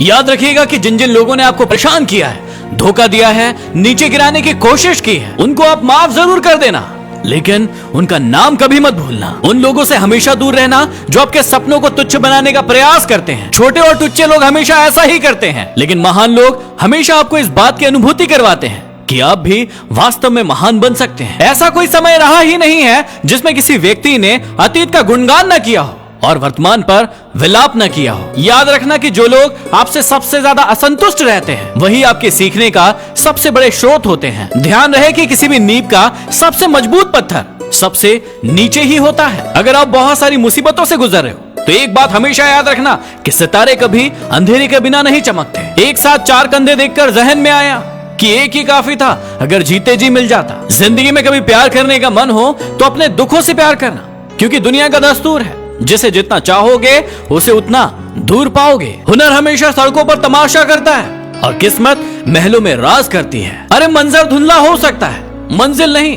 याद रखिएगा कि जिन जिन लोगों ने आपको परेशान किया है, धोखा दिया है, नीचे गिराने की कोशिश की है, उनको आप माफ जरूर कर देना, लेकिन उनका नाम कभी मत भूलना। उन लोगों से हमेशा दूर रहना जो आपके सपनों को तुच्छ बनाने का प्रयास करते हैं। छोटे और टुच्चे लोग हमेशा ऐसा ही करते हैं, लेकिन महान लोग हमेशा आपको इस बात की अनुभूति करवाते हैं कि आप भी वास्तव में महान बन सकते हैं। ऐसा कोई समय रहा ही नहीं है जिसमें किसी व्यक्ति ने अतीत का गुणगान न किया हो और वर्तमान पर विलाप न किया हो। याद रखना कि जो लोग आपसे सबसे ज्यादा असंतुष्ट रहते हैं, वही आपके सीखने का सबसे बड़े स्रोत होते हैं। ध्यान रहे कि किसी भी नींव का सबसे मजबूत पत्थर सबसे नीचे ही होता है। अगर आप बहुत सारी मुसीबतों से गुजर रहे हो तो एक बात हमेशा याद रखना कि सितारे कभी अंधेरे के बिना नहीं चमकते। एक साथ चार कंधे देखकर जहन में आया कि एक ही काफी था अगर जीते जी मिल जाता। जिंदगी में कभी प्यार करने का मन हो तो अपने दुखों से प्यार करना, क्योंकि दुनिया का दस्तूर है जिसे जितना चाहोगे उसे उतना दूर पाओगे। हुनर हमेशा सड़कों पर तमाशा करता है और किस्मत महलों में राज करती है। अरे मंजर धुंधला हो सकता है, मंजिल नहीं।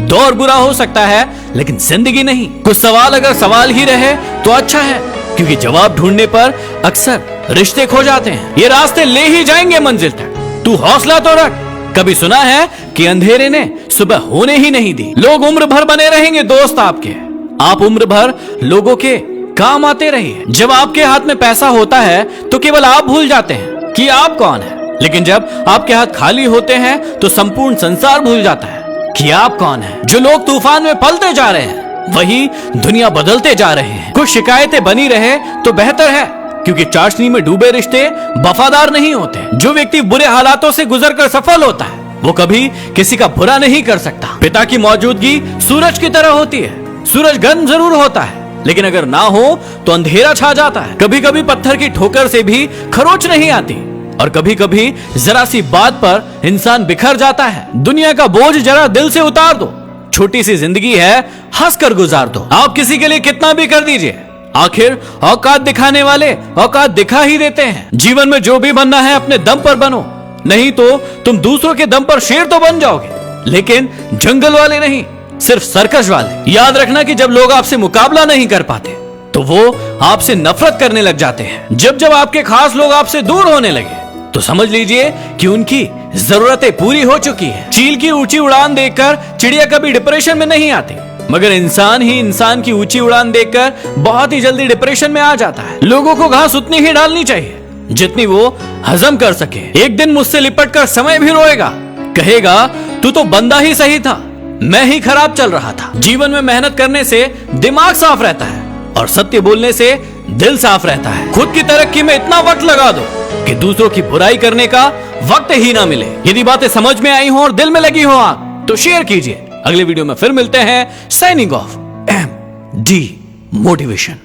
दौर बुरा हो सकता है, लेकिन जिंदगी नहीं। कुछ सवाल अगर सवाल ही रहे तो अच्छा है, क्योंकि जवाब ढूंढने पर अक्सर रिश्ते खो जाते हैं। ये रास्ते ले ही जाएंगे मंजिल तक, तू हौसला तो रख। कभी सुना है कि अंधेरे ने सुबह होने ही नहीं दी। लोग उम्र भर बने रहेंगे दोस्त आपके, आप उम्र भर लोगों के काम आते रहिए। जब आपके हाथ में पैसा होता है तो केवल आप भूल जाते हैं कि आप कौन है, लेकिन जब आपके हाथ खाली होते हैं तो संपूर्ण संसार भूल जाता है कि आप कौन है। जो लोग तूफान में पलते जा रहे हैं वही दुनिया बदलते जा रहे हैं। कुछ शिकायतें बनी रहे तो बेहतर है, क्योंकि चाशनी में डूबे रिश्ते वफादार नहीं होते। जो व्यक्ति बुरे हालातों से गुजरकर सफल होता है वो कभी किसी का बुरा नहीं कर सकता। पिता की मौजूदगी सूरज की तरह होती है। सूरज गर्म जरूर होता है, लेकिन अगर ना हो तो अंधेरा छा जाता है। कभी कभी पत्थर की ठोकर से भी खरोच नहीं आती, और कभी कभी जरा सी बात पर इंसान बिखर जाता है। दुनिया का बोझ जरा दिल से उतार दो। छोटी सी जिंदगी है, हंसकर गुजार दो। आप किसी के लिए कितना भी कर दीजिए, आखिर औकात दिखाने वाले औकात दिखा ही देते हैं। जीवन में जो भी बनना है अपने दम पर बनो, नहीं तो तुम दूसरों के दम पर शेर तो बन जाओगे, लेकिन जंगल वाले नहीं, सिर्फ सर्कस वाले। याद रखना कि जब लोग आपसे मुकाबला नहीं कर पाते तो वो आपसे नफरत करने लग जाते हैं। जब जब आपके खास लोग आपसे दूर होने लगे तो समझ लीजिए कि उनकी जरूरतें पूरी हो चुकी है। चील की ऊंची उड़ान देखकर चिड़िया कभी डिप्रेशन में नहीं आती, मगर इंसान ही इंसान की ऊंची उड़ान देखकर बहुत ही जल्दी डिप्रेशन में आ जाता है। लोगों को घास उतनी ही डालनी चाहिए जितनी वो हजम कर सके। एक दिन मुझसे लिपट कर समय भी रोएगा, कहेगा तू तो बंदा ही सही था, मैं ही खराब चल रहा था। जीवन में मेहनत करने से दिमाग साफ रहता है और सत्य बोलने से दिल साफ रहता है। खुद की तरक्की में इतना वक्त लगा दो कि दूसरों की बुराई करने का वक्त ही ना मिले। यदि बातें समझ में आई हो और दिल में लगी हो आप तो शेयर कीजिए। अगले वीडियो में फिर मिलते हैं। Signing off, MD motivation.